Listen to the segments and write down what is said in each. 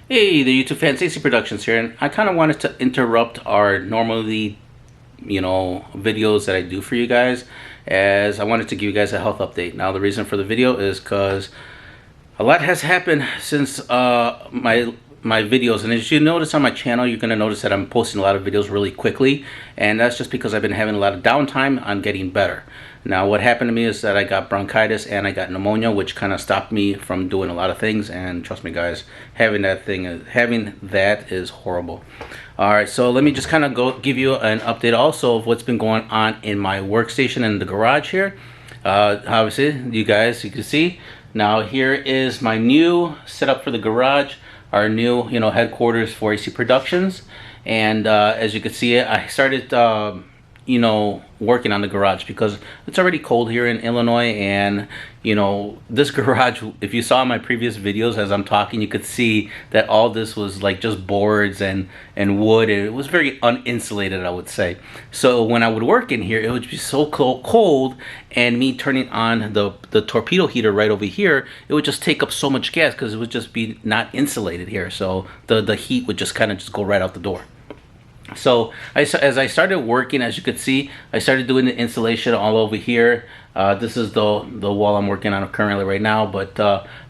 Hey, the YouTube fans, AC Productions here, and I kind of wanted to interrupt our normally, videos that I do for you guys, as I wanted to give you guys a health update. Now, the reason for the video is because a lot has happened since my videos, and as you notice on my channel, you're gonna notice that I'm posting a lot of videos really quickly, and that's just because I've been having a lot of downtime. I'm getting better. Now, what happened to me is that I got bronchitis and I got pneumonia, which kind of stopped me from doing a lot of things. And trust me, guys, having that is horrible. All right, so let me just kind of go give you an update also of what's been going on in my workstation in the garage here. Obviously, you can see now here is my new setup for the garage, our new headquarters for AC Productions. And as you can see, I started working on the garage because it's already cold here in Illinois. And this garage, if you saw my previous videos as I'm talking, you could see that all this was like just boards and wood, and it was very uninsulated, I would say. So when I would work in here, it would be so cold, and me turning on the torpedo heater right over here, it would just take up so much gas because it would just be not insulated here, so the heat would just kind of just go right out the door. So as I started working, as you could see, I started doing the insulation all over here. This is the wall I'm working on currently right now, but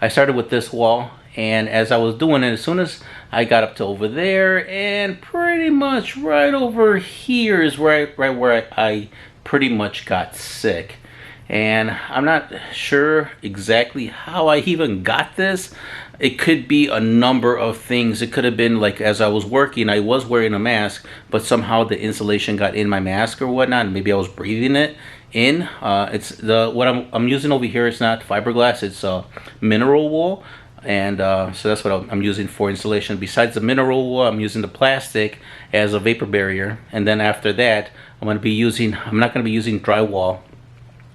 I started with this wall, and as I was doing it, as soon as I got up to over there, and pretty much right over here is right where I pretty much got sick. And I'm not sure exactly how I even got this. It could be a number of things. It could have been like, as I was working, I was wearing a mask, but somehow the insulation got in my mask or whatnot. Maybe I was breathing it in. It's what I'm using over here. It's not fiberglass. It's mineral wool, and so that's what I'm using for insulation. Besides the mineral wool, I'm using the plastic as a vapor barrier, and then after that, I'm not going to be using drywall.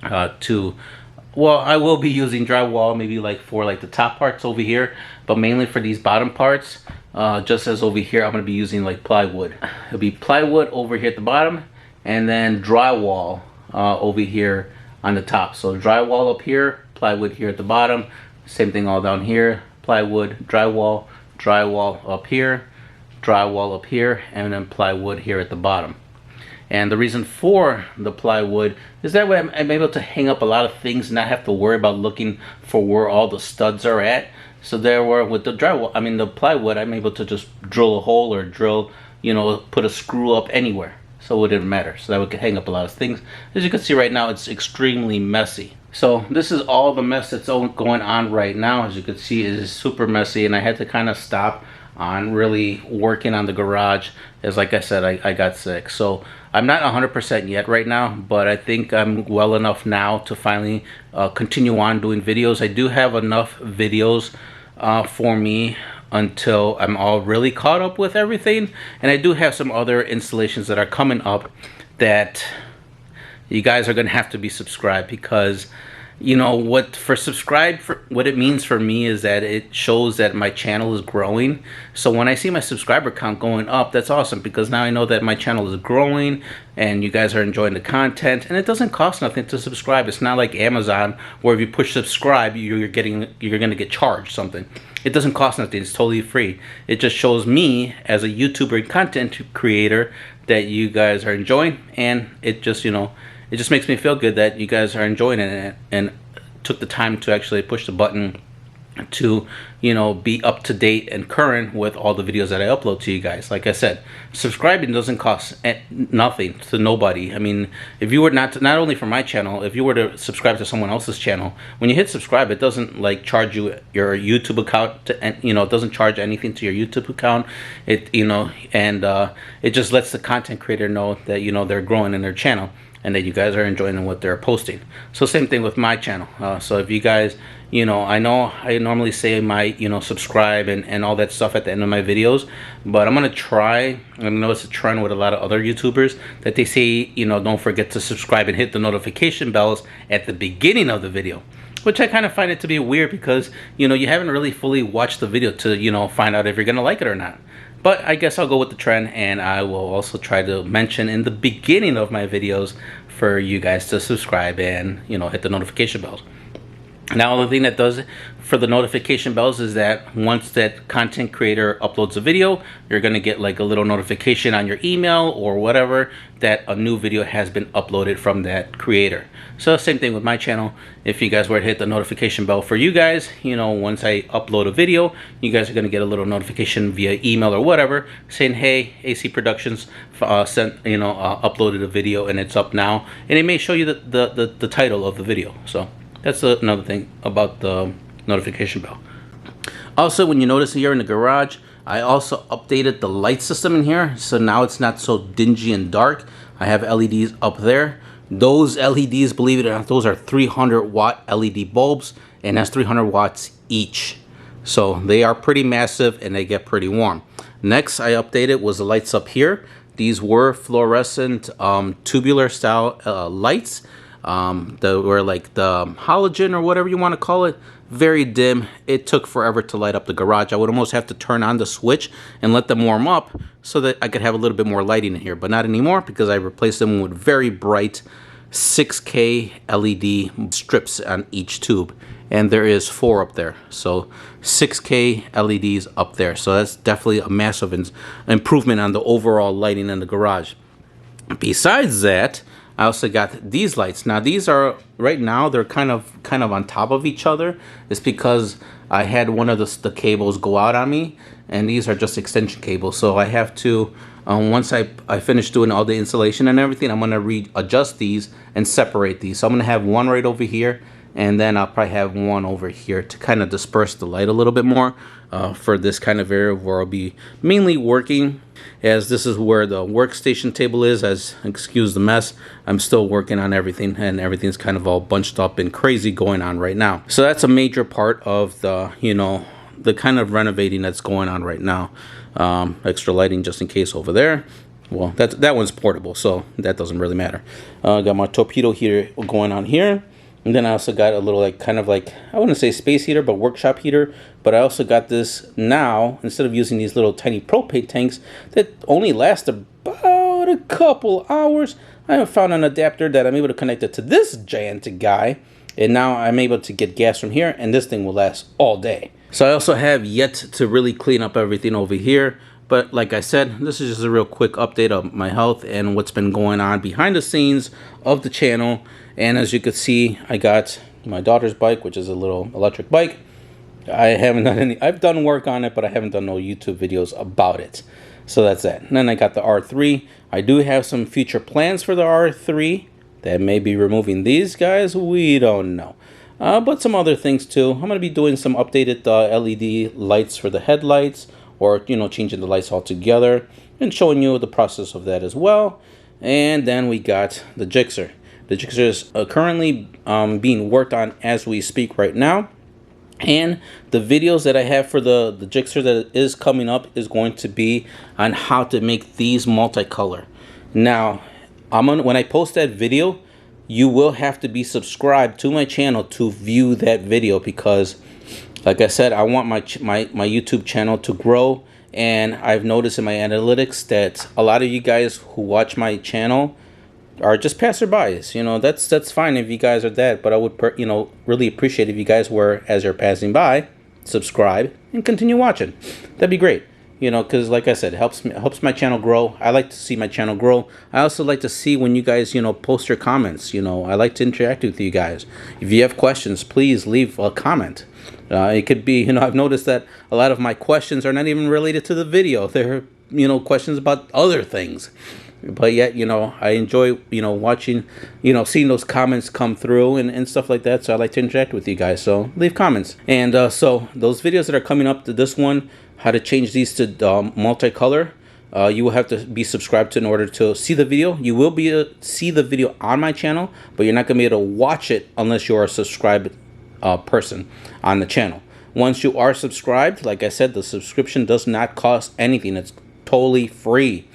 I will be using drywall maybe like for like the top parts over here, but mainly for these bottom parts, just as over here, I'm going to be using like plywood. It'll be plywood over here at the bottom, and then drywall over here on the top. So drywall up here, plywood here at the bottom, same thing all down here, plywood, drywall, drywall up here, drywall up here, and then plywood here at the bottom. And the reason for the plywood is that way I'm able to hang up a lot of things and not have to worry about looking for where all the studs are at. So there, with the the plywood, I'm able to just drill a hole or put a screw up anywhere. So it wouldn't matter. So that we could hang up a lot of things. As you can see right now, it's extremely messy. So this is all the mess that's going on right now. As you can see, it is super messy, and I had to kind of stop on really working on the garage, as like I said, I got sick. So I'm not 100% yet right now, but I think I'm well enough now to finally continue on doing videos. I do have enough videos for me until I'm all really caught up with everything, and I do have some other installations that are coming up that you guys are gonna have to be subscribed, because what it means for me is that it shows that my channel is growing. So when I see my subscriber count going up, that's awesome, because now I know that my channel is growing and you guys are enjoying the content, and it doesn't cost nothing to subscribe. It's not like Amazon where if you push subscribe, you're gonna get charged something. It doesn't cost nothing. It's totally free. It just shows me as a YouTuber and content creator that you guys are enjoying, and it just it just makes me feel good that you guys are enjoying it and took the time to actually push the button to be up to date and current with all the videos that I upload to you guys. Like I said, subscribing doesn't cost nothing to nobody. I mean, if you were not only for my channel, if you were to subscribe to someone else's channel, when you hit subscribe, it doesn't like charge you your YouTube account it doesn't charge anything to your YouTube account. It it just lets the content creator know that they're growing in their channel and that you guys are enjoying what they're posting. So same thing with my channel. So if you guys, I know I normally say my, subscribe and all that stuff at the end of my videos, but I'm gonna try. I know it's a trend with a lot of other YouTubers that they say, don't forget to subscribe and hit the notification bells at the beginning of the video, which I kind of find it to be weird, because you haven't really fully watched the video to find out if you're gonna like it or not. But I guess I'll go with the trend, and I will also try to mention in the beginning of my videos for you guys to subscribe and hit the notification bells. Now, the thing that does it for the notification bells is that once that content creator uploads a video, you're gonna get like a little notification on your email or whatever that a new video has been uploaded from that creator. So same thing with my channel. If you guys were to hit the notification bell for you guys, you know, once I upload a video, you guys are gonna get a little notification via email or whatever saying, hey, AC Productions uploaded a video and it's up now, and it may show you the title of the video. So that's another thing about the notification bell. Also, when you notice here in the garage, I also updated the light system in here, so now it's not so dingy and dark. I have LEDs up there. Those LEDs, believe it or not, those are 300 watt LED bulbs, and that's 300 watts each. So they are pretty massive and they get pretty warm. Next I updated was the lights up here. These were fluorescent tubular style lights. That were like the halogen or whatever you want to call it. Very dim. It took forever to light up the garage. I would almost have to turn on the switch and let them warm up so that I could have a little bit more lighting in here, but not anymore because I replaced them with very bright 6K LED strips on each tube, and there is 4 up there, so 6K LEDs up there. So that's definitely a massive improvement on the overall lighting in the garage. Besides that, I also got these lights. Now these are, right now, they're kind of on top of each other. It's because I had one of the cables go out on me, and these are just extension cables. So I have to, once I finish doing all the installation and everything, I'm gonna readjust these and separate these. So I'm gonna have one right over here, and then I'll probably have one over here to kind of disperse the light a little bit more for this kind of area where I'll be mainly working, as this is where the workstation table is. As excuse the mess, I'm still working on everything, and everything's kind of all bunched up and crazy going on right now. So that's a major part of the, you know, the kind of renovating that's going on right now. Extra lighting just in case over there. Well, that one's portable, so that doesn't really matter. Got my torpedo heater going on here. And then I also got a little kind of like, I wouldn't say space heater, but workshop heater. But I also got this now, instead of using these little tiny propane tanks that only last about a couple hours, I have found an adapter that I'm able to connect it to this gigantic guy. And now I'm able to get gas from here, and this thing will last all day. So I also have yet to really clean up everything over here. But like I said, this is just a real quick update of my health and what's been going on behind the scenes of the channel. And as you can see, I got my daughter's bike, which is a little electric bike. I haven't done any, I've done work on it, but I haven't done no YouTube videos about it. So that's that. And then I got the R3. I do have some future plans for the R3 that may be removing these guys. We don't know. But some other things too. I'm going to be doing some updated LED lights for the headlights, or, you know, changing the lights altogether and showing you the process of that as well. And then we got the Jixer. The Jixer is currently being worked on as we speak right now. And the videos that I have for the Jixer that is coming up is going to be on how to make these multicolor. Now, when I post that video, you will have to be subscribed to my channel to view that video, because like I said, I want my YouTube channel to grow. And I've noticed in my analytics that a lot of you guys who watch my channel are just passerbys. You know, that's fine if you guys are that, but I would really appreciate if you guys were, as you're passing by, subscribe and continue watching. That'd be great. You know, because like I said, it helps my channel grow. I like to see my channel grow. I also like to see when you guys, you know, post your comments. You know, I like to interact with you guys. If you have questions, please leave a comment. It could be, you know, I've noticed that a lot of my questions are not even related to the video. They're, you know, questions about other things. But yet, you know, I enjoy, you know, watching, you know, seeing those comments come through and stuff like that. So I like to interact with you guys. So leave comments. And so those videos that are coming up to this one, how to change these to multicolor, you will have to be subscribed to in order to see the video. You will be able to see the video on my channel, but you're not going to be able to watch it unless you're a subscribed person on the channel. Once you are subscribed, like I said, the subscription does not cost anything. It's totally free.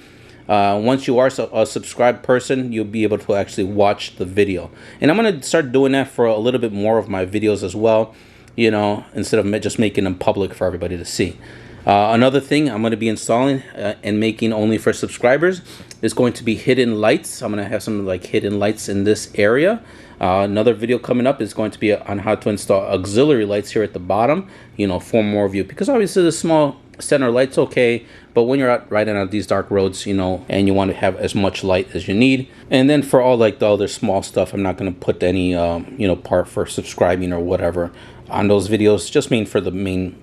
Once you are a subscribed person, you'll be able to actually watch the video. And I'm going to start doing that for a little bit more of my videos as well, you know, instead of just making them public for everybody to see. Another thing I'm going to be installing and making only for subscribers is going to be hidden lights. I'm going to have some like hidden lights in this area. Another video coming up is going to be on how to install auxiliary lights here at the bottom, you know, for more view, because obviously the small center light's okay, but when you're out riding on these dark roads, you know, and you want to have as much light as you need. And then for all like the other small stuff, I'm not going to put any you know, part for subscribing or whatever on those videos, just mean for the main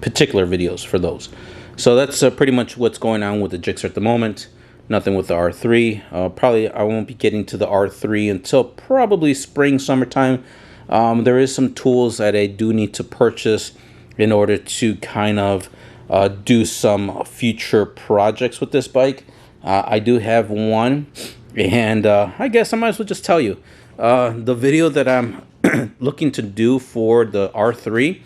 particular videos for those. So that's pretty much what's going on with the Gixxer at the moment. Nothing with the R3. Probably I won't be getting to the R3 until probably spring, summertime. There is some tools that I do need to purchase in order to kind of do some future projects with this bike. I do have one, and I guess I might as well just tell you. The video that I'm looking to do for the R3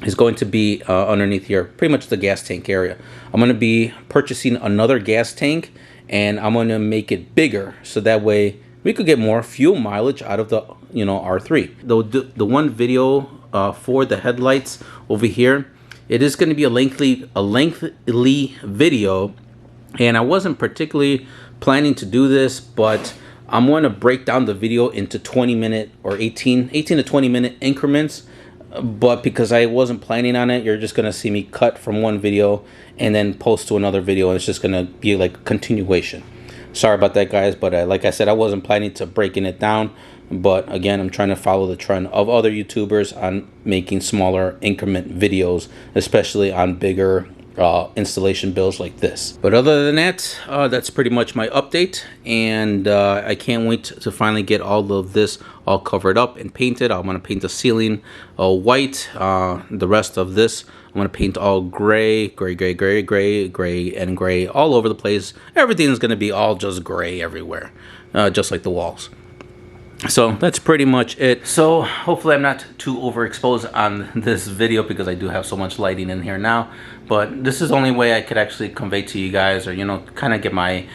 is going to be underneath here, pretty much the gas tank area. I'm going to be purchasing another gas tank, and I'm going to make it bigger so that way we could get more fuel mileage out of the, you know, R3. The one video for the headlights over here, it is going to be a lengthy video, and I wasn't particularly planning to do this, but I'm going to break down the video into 20-minute or 18 to 20-minute increments. But because I wasn't planning on it, you're just going to see me cut from one video and then post to another video, and it's just going to be like a continuation. Sorry about that, guys, but like I said, I wasn't planning to breaking it down. But again, I'm trying to follow the trend of other YouTubers on making smaller increment videos, especially on bigger installation builds like this. But other than that, that's pretty much my update, and I can't wait to finally get all of this all covered up and painted. I'm going to paint the ceiling white. The rest of this I'm going to paint all gray, and gray all over the place. Everything is going to be all just gray everywhere, just like the walls. So that's pretty much it. So hopefully I'm not too overexposed on this video, because I do have so much lighting in here now. But this is the only way I could actually convey to you guys, or, you know, kind of get my,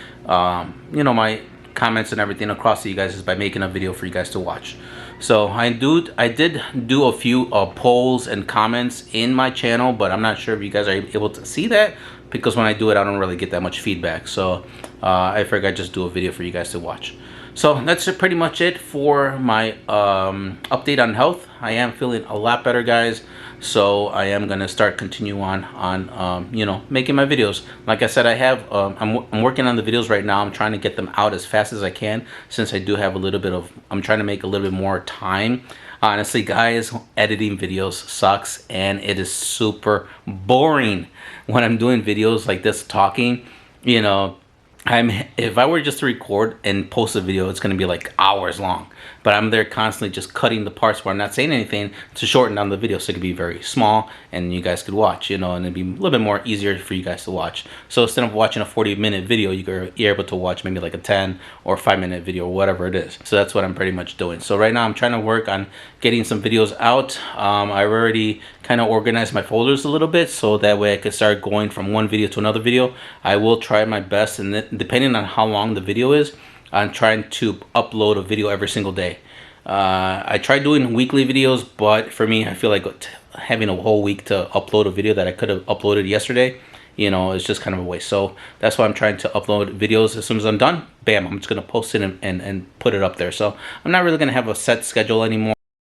you know, my comments and everything across to you guys, is by making a video for you guys to watch. So I did do a few polls and comments in my channel, but I'm not sure if you guys are able to see that, because when I do it, I don't really get that much feedback. So I figured I'd just do a video for you guys to watch. So that's pretty much it for my update on health. I am feeling a lot better, guys. So I am gonna start continue on you know, making my videos. Like I said, I have I'm working on the videos right now. I'm trying to get them out as fast as I can, since I do have a little bit of, I'm trying to make a little bit more time. Honestly, guys, editing videos sucks, and it is super boring when I'm doing videos like this, talking, you know. If I were just to record and post a video, it's going to be like hours long. But I'm there constantly just cutting the parts where I'm not saying anything to shorten down the video, so it could be very small and you guys could watch, you know, and it'd be a little bit more easier for you guys to watch. So instead of watching a 40-minute video, you're able to watch maybe like a 10 or 5-minute video or whatever it is. So that's what I'm pretty much doing. So right now I'm trying to work on getting some videos out. I've already kind of organized my folders a little bit, so that way I could start going from one video to another video. I will try my best, and depending on how long the video is, I'm trying to upload a video every single day. I tried doing weekly videos, but for me, I feel like having a whole week to upload a video that I could have uploaded yesterday, you know, it's just kind of a waste. So that's why I'm trying to upload videos as soon as I'm done. Bam, I'm just going to post it and put it up there. So I'm not really going to have a set schedule anymore.